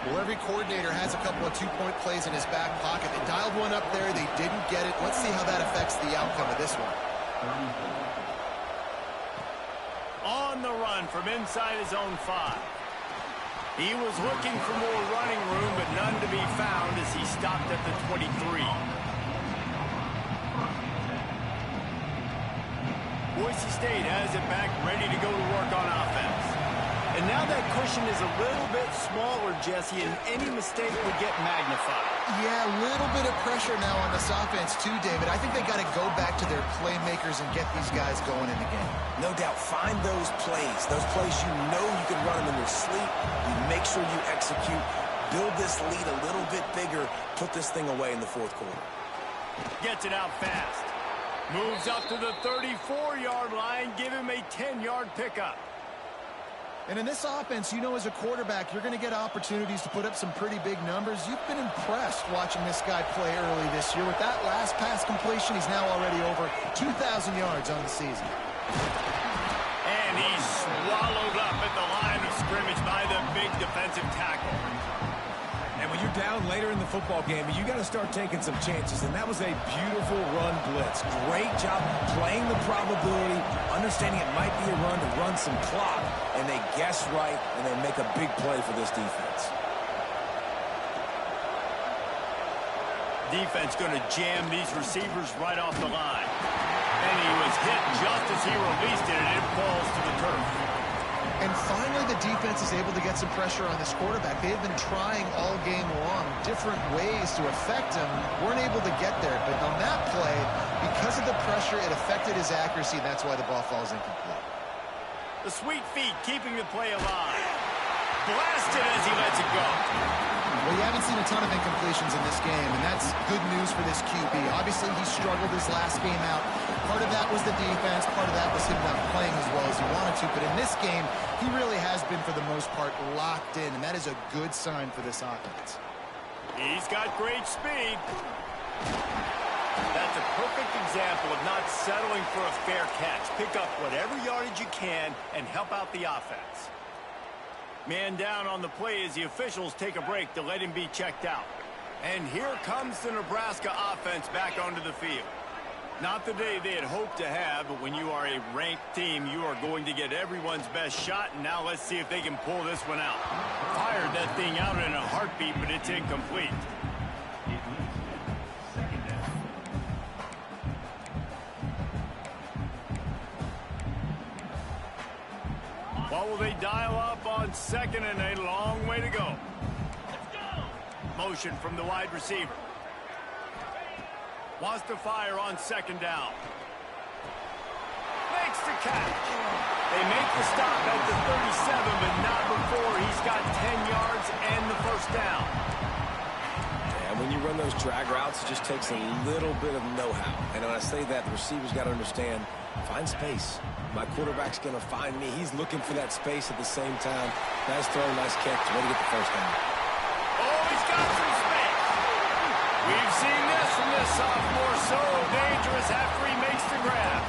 Well, every coordinator has a couple of two-point plays in his back pocket. They dialed one up there. They didn't get it. Let's see how that affects the outcome of this one. On the run from inside his own 5. He was looking for more running room, but none to be found as he stopped at the 23. Boise State has it back, ready to go to work on offense. And now that cushion is a little bit smaller, Jesse, and any mistake would get magnified. Yeah, a little bit of pressure now on this offense too, David. I think they got to go back to their playmakers and get these guys going in the game. No doubt, find those plays you know you can run them in your sleep. You make sure you execute, build this lead a little bit bigger, put this thing away in the fourth quarter. Gets it out fast. Moves up to the 34-yard line, give him a 10-yard pickup. And in this offense, you know as a quarterback, you're going to get opportunities to put up some pretty big numbers. You've been impressed watching this guy play early this year. With that last pass completion, he's now already over 2,000 yards on the season. And he's swallowed up at the line of scrimmage by the big defensive tackle. And when you're down later in the football game, you got to start taking some chances. And that was a beautiful run blitz. Great job playing the probability, understanding it might be a run to run some clock. And they guess right, and they make a big play for this defense. Defense going to jam these receivers right off the line. And he was hit just as he released it, and it falls to the turf. And finally, the defense is able to get some pressure on this quarterback. They have been trying all game long different ways to affect him. Weren't able to get there. But on that play, because of the pressure, it affected his accuracy. That's why the ball falls incomplete. The sweet feet keeping the play alive. Blasted as he lets it go. Well, you haven't seen a ton of incompletions in this game, and that's good news for this QB. Obviously, he struggled his last game out. Part of that was the defense. Part of that was him not playing as well as he wanted to. But in this game, he really has been, for the most part, locked in, and that is a good sign for this offense. He's got great speed. That's a perfect example of not settling for a fair catch. Pick up whatever yardage you can and help out the offense. Man down on the play as the officials take a break to let him be checked out. And here comes the Nebraska offense back onto the field. Not the day they had hoped to have, but when you are a ranked team, you are going to get everyone's best shot, and now let's see if they can pull this one out. Fired that thing out in a heartbeat, but it's incomplete. What will they dial up on second, and a long way to go? Motion from the wide receiver. Wants to fire on second down. Makes the catch. They make the stop at the 37, but not before he's got 10 yards and the first down. And when you run those drag routes, it just takes a little bit of know-how. And when I say that, the receiver's got to understand, find space. My quarterback's going to find me. He's looking for that space at the same time. Nice throw, nice catch. Way to get the first down. Oh, he's got some space. We've seen this from this sophomore, so dangerous after he makes the grab.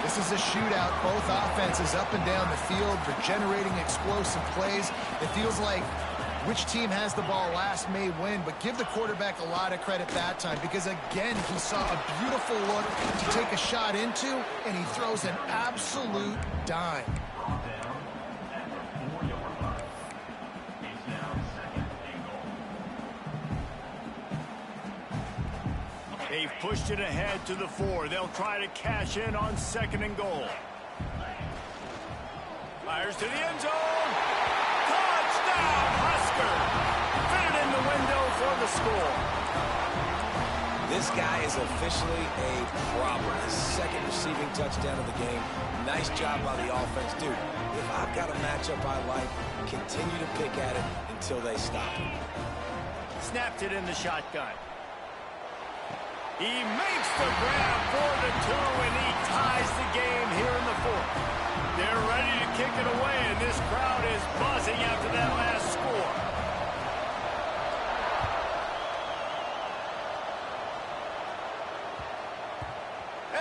This is a shootout. Both offenses up and down the field for generating explosive plays. It feels like which team has the ball last may win, but give the quarterback a lot of credit that time because, again, he saw a beautiful look to take a shot into, and he throws an absolute dime. They've pushed it ahead to the 4. They'll try to cash in on second and goal. Fires to the end zone. Touchdown, Husker. Fit it in the window for the score. This guy is officially a problem. His second receiving touchdown of the game. Nice job by the offense. Dude, if I've got a matchup I like, continue to pick at it until they stop him. Snapped it in the shotgun. He makes the grab for the 2, and he ties the game here in the 4th. They're ready to kick it away, and this crowd is buzzing after that last score.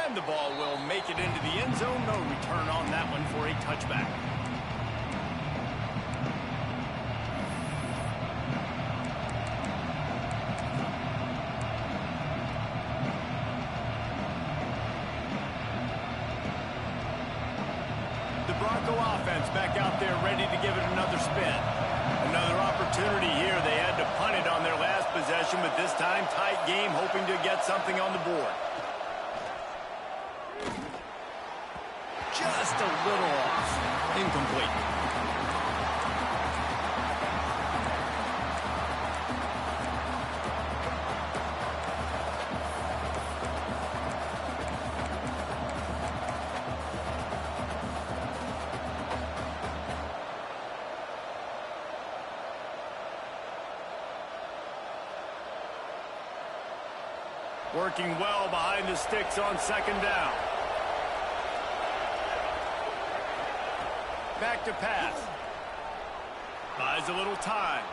And the ball will make it into the end zone. No return on that one for a touchback. Bronco offense back out there ready to give it another spin. Another opportunity here. They had to punt it on their last possession, but this time tight game, hoping to get something on the board. Just a little off. Incomplete. Working well behind the sticks on second down. Back to pass. Buys a little time.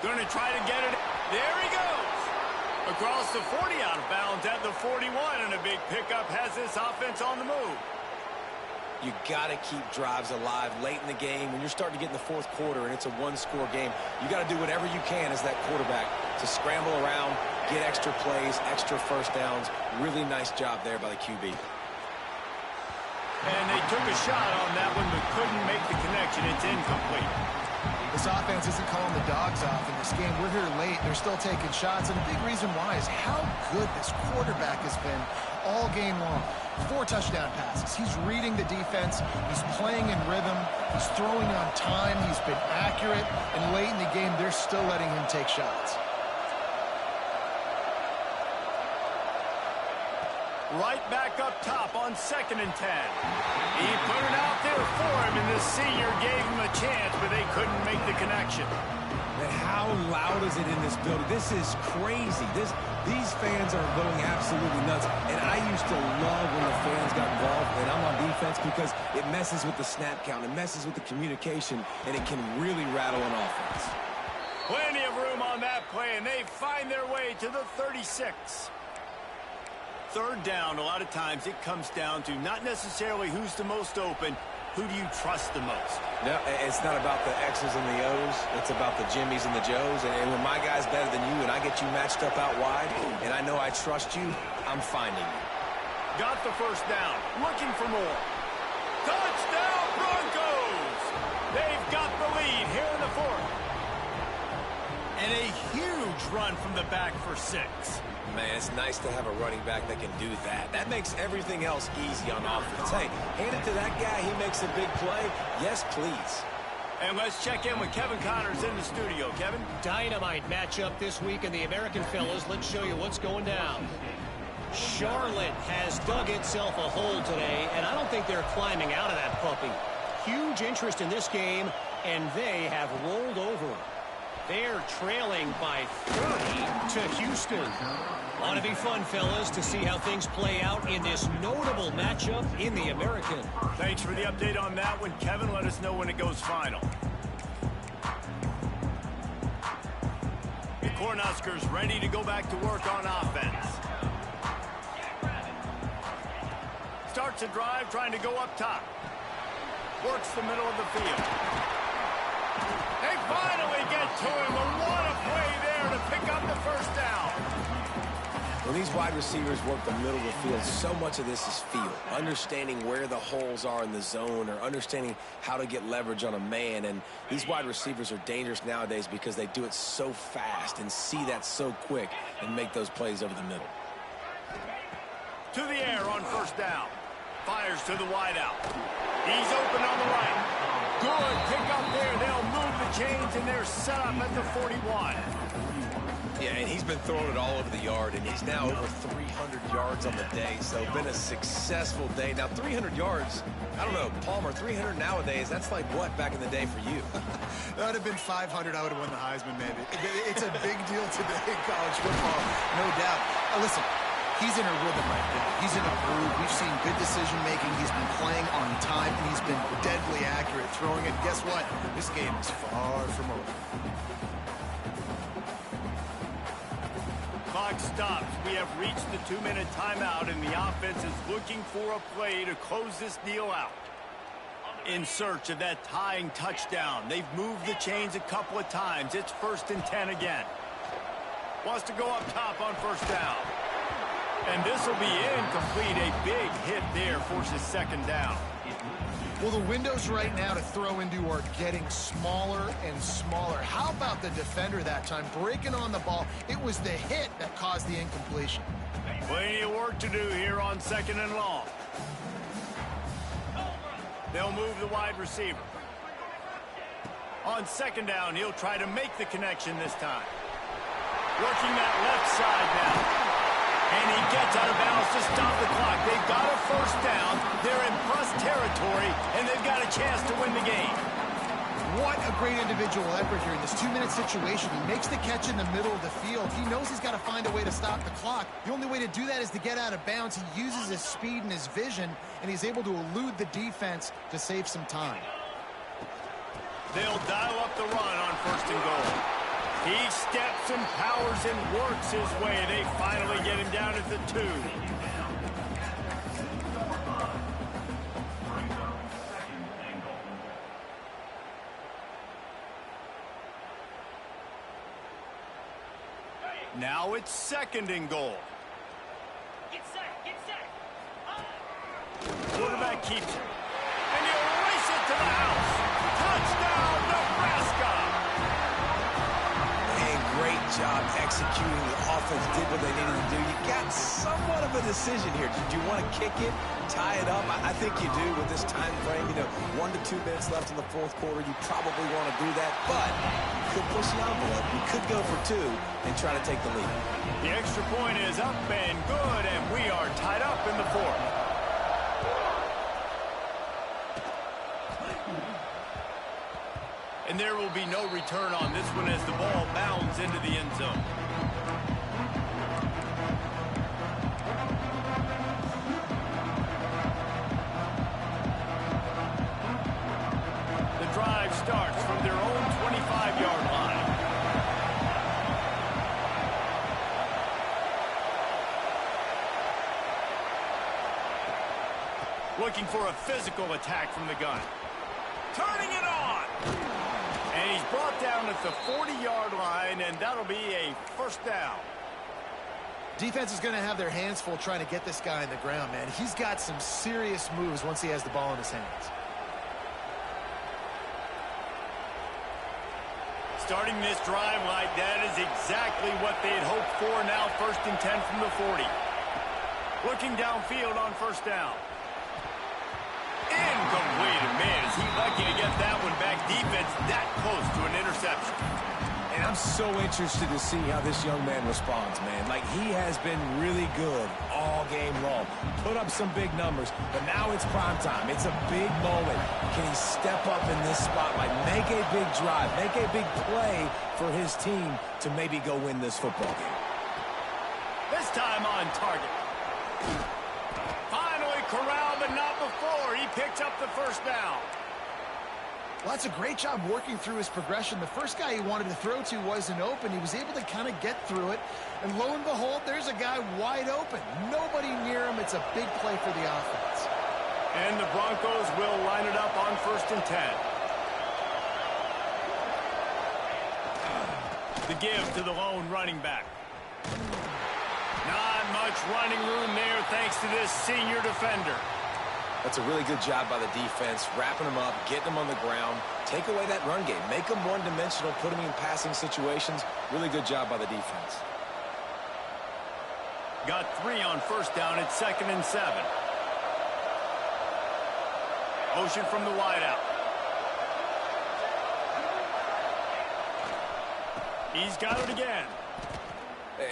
Going to try to get it. There he goes. Across the 40, out of bounds at the 41, and a big pickup has this offense on the move. You got to keep drives alive late in the game. When you're starting to get in the 4th quarter and it's a one-score game, you got to do whatever you can as that quarterback to scramble around, get extra plays, extra first downs. Really nice job there by the QB. And they took a shot on that one but couldn't make the connection. It's incomplete. This offense isn't calling the dogs off in this game. We're here late. They're still taking shots, and a big reason why is how good this quarterback has been all game long. 4 touchdown passes. He's reading the defense. He's playing in rhythm. He's throwing on time. He's been accurate. And late in the game, they're still letting him take shots. Right back up top on second and 10. He put it out there for him, and the senior gave him a chance, but they couldn't make the connection. And how loud is it in this building? This is crazy. These fans are going absolutely nuts. And I used to love when the fans got involved, and I'm on defense, because it messes with the snap count. It messes with the communication, and it can really rattle an offense. Plenty of room on that play, and they find their way to the 36. Third down, a lot of times it comes down to not necessarily who's the most open, who do you trust the most? No, it's not about the X's and the O's. It's about the Jimmys and the Joes. And when my guy's better than you and I get you matched up out wide and I know I trust you, I'm finding you. Got the first down. Looking for more. Touchdown, Broncos! They've got the lead here in the fourth. And a huge run from the back for 6. Man, it's nice to have a running back that can do that. That makes everything else easy on offense. Hey, hand it to that guy. He makes a big play. Yes, please. And let's check in with Kevin Connors in the studio. Kevin? Dynamite matchup this week in the American, fellas. Let's show you what's going down. Charlotte has dug itself a hole today, and I don't think they're climbing out of that puppy. Huge interest in this game, and they have rolled over. They're trailing by 30 to Houston. Ought to be fun, fellas, to see how things play out in this notable matchup in the American. Thanks for the update on that one, Kevin. Let us know when it goes final. The Cornhuskers ready to go back to work on offense. Starts a drive trying to go up top. Works the middle of the field. They finally get to him. What a play there to pick up the first down. When these wide receivers work the middle of the field, so much of this is feel. Understanding where the holes are in the zone or understanding how to get leverage on a man. And these wide receivers are dangerous nowadays because they do it so fast and see that so quick and make those plays over the middle. To the air on first down. Fires to the wideout. He's open on the right. Good pick up there. They'll move the chains, and they're set up at the 41. Yeah, and he's been throwing it all over the yard, and he's now over 300 yards on the day, so been a successful day. Now, 300 yards, I don't know, Palmer, 300 nowadays, that's like what back in the day for you? That would have been 500. I would have won the Heisman, man. It's a big deal today in college football, no doubt. Listen, he's in a rhythm right now. He's in a groove. We've seen good decision-making. He's been playing on time, and he's been deadly accurate throwing it. Guess what? This game is far from over. Clock stops. We have reached the 2-minute timeout, and the offense is looking for a play to close this deal out. In search of that tying touchdown. They've moved the chains a couple of times. It's 1st and 10 again. Wants to go up top on first down. And this will be incomplete. A big hit there forces 2nd down. Well, the windows right now to throw into are getting smaller and smaller. How about the defender that time breaking on the ball? It was the hit that caused the incompletion. Plenty of work to do here on 2nd and long. They'll move the wide receiver. On 2nd down, he'll try to make the connection this time. Working that left side now. And he gets out of bounds to stop the clock. They've got a first down. They're in plus territory, and they've got a chance to win the game. What a great individual effort here in this 2-minute situation. He makes the catch in the middle of the field. He knows he's got to find a way to stop the clock. The only way to do that is to get out of bounds. He uses his speed and his vision, and he's able to elude the defense to save some time. They'll dial up the run on 1st and goal. He steps and powers and works his way. They finally get him down at the 2. Now it's 2nd and goal. Get set, get set. Quarterback keeps it. And he'll race it to the house. Touchdown, Nebraska! Great job executing. The offense did what they needed to do. You got somewhat of a decision here. Do you want to kick it, tie it up? I think you do with this time frame. 1 to 2 minutes left in the 4th quarter. You probably want to do that, but you could push the envelope. You could go for 2 and try to take the lead. The extra point is up and good, and we are tied up in the 4th. And there will be no return on this one as the ball bounds into the end zone. The drive starts from their own 25-yard line. Looking for a physical attack from the gun. Turning it on. And he's brought down at the 40-yard line, and that'll be a first down. Defense is going to have their hands full trying to get this guy on the ground, man. He's got some serious moves once he has the ball in his hands. Starting this drive like that is exactly what they had hoped for. Now 1st and 10 from the 40. Looking downfield on first down. Incomplete. Man, is he lucky to get that one back. Defense that close to an interception. And I'm so interested to see how this young man responds, man. Like, he has been really good all game long. Put up some big numbers, but now it's prime time. It's a big moment. Can he step up in this spotlight, make a big drive, make a big play for his team to maybe go win this football game? This time on target. Finally corralled, but not before. He picks up the first down. Well, that's a great job working through his progression. The first guy he wanted to throw to wasn't open. He was able to kind of get through it. And lo and behold, there's a guy wide open. Nobody near him. It's a big play for the offense. And the Broncos will line it up on 1st and 10. The give to the lone running back. Not much running room there thanks to this senior defender. That's a really good job by the defense, wrapping them up, getting them on the ground, take away that run game, make them one-dimensional, put them in passing situations. Really good job by the defense. Got 3 on first down at 2nd and 7. Motion from the wideout. He's got it again.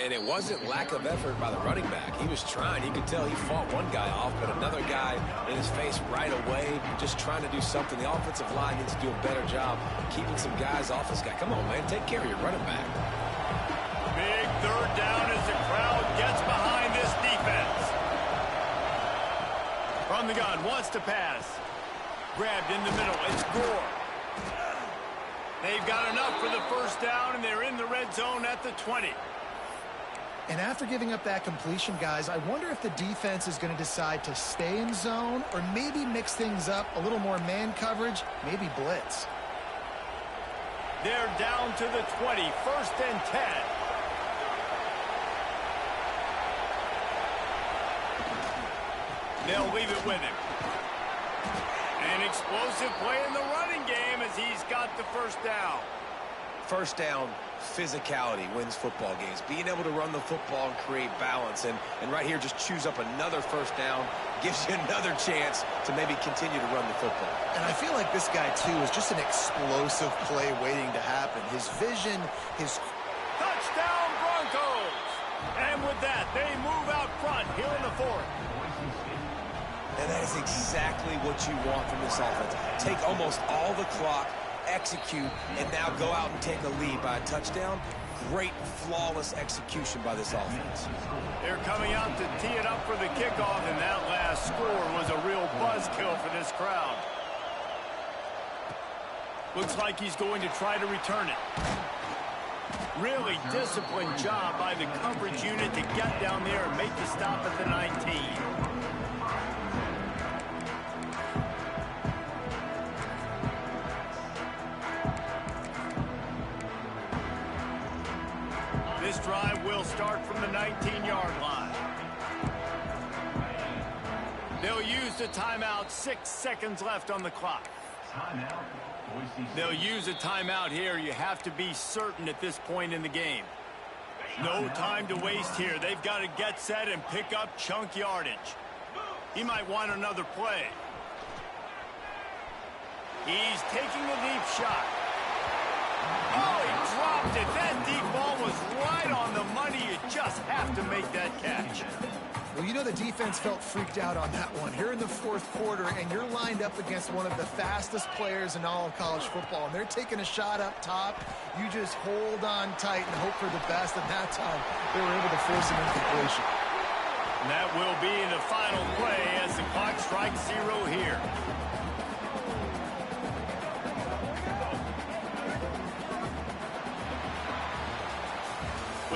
And it wasn't lack of effort by the running back. He was trying. You could tell he fought one guy off, but another guy in his face right away, just trying to do something. The offensive line needs to do a better job keeping some guys off this guy. Come on, man. Take care of your running back. Big 3rd down as the crowd gets behind this defense. From the gun, wants to pass. Grabbed in the middle. It's Gore. They've got enough for the first down, and they're in the red zone at the 20. And after giving up that completion, guys, I wonder if the defense is going to decide to stay in zone or maybe mix things up, a little more man coverage, maybe blitz. They're down to the 20, 1st and 10. They'll leave it with him. An explosive play in the running game as he's got the first down. First down, physicality wins football games. Being able to run the football and create balance. And right here, just choose up another first down. Gives you another chance to maybe continue to run the football. And I feel like this guy, too, is just an explosive play waiting to happen. His vision, his... Touchdown, Broncos! And with that, they move out front here in the 4th. And that is exactly what you want from this offense. Take almost all the clock, execute, and now go out and take a lead by a touchdown. Great, flawless execution by this offense. They're coming out to tee it up for the kickoff, and that last score was a real buzzkill for this crowd. Looks like he's going to try to return it. Really disciplined job by the coverage unit to get down there and make the stop at the 19. This drive will start from the 19-yard line. They'll use the timeout, 6 seconds left on the clock. They'll use a timeout here. You have to be certain at this point in the game. No time to waste here. They've got to get set and pick up chunk yardage. He might want another play. He's taking a deep shot. Oh, he dropped it. That deep ball was right on the money. You just have to make that catch. Well, you know the defense felt freaked out on that one. Here in the 4th quarter, and you're lined up against one of the fastest players in all of college football, and they're taking a shot up top. You just hold on tight and hope for the best, and that time they were able to force an incompletion. And that will be the final play as the clock strikes 0 here.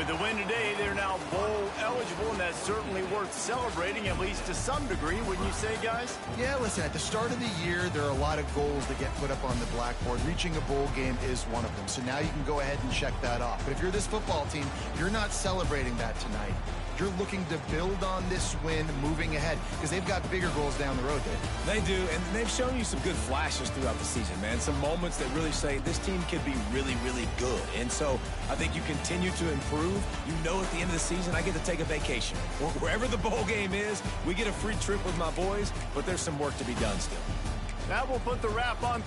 With the win today, they're now bowl eligible, and that's certainly worth celebrating, at least to some degree, wouldn't you say, guys? Yeah, listen, at the start of the year, there are a lot of goals that get put up on the blackboard. Reaching a bowl game is one of them. So now you can go ahead and check that off. But if you're this football team, you're not celebrating that tonight. You're looking to build on this win moving ahead because they've got bigger goals down the road, Dave. They do, and they've shown you some good flashes throughout the season, man. Some moments that really say this team could be really, really good. And so I think you continue to improve. You know at the end of the season, I get to take a vacation. Or wherever the bowl game is, we get a free trip with my boys, but there's some work to be done still. That will put the wrap on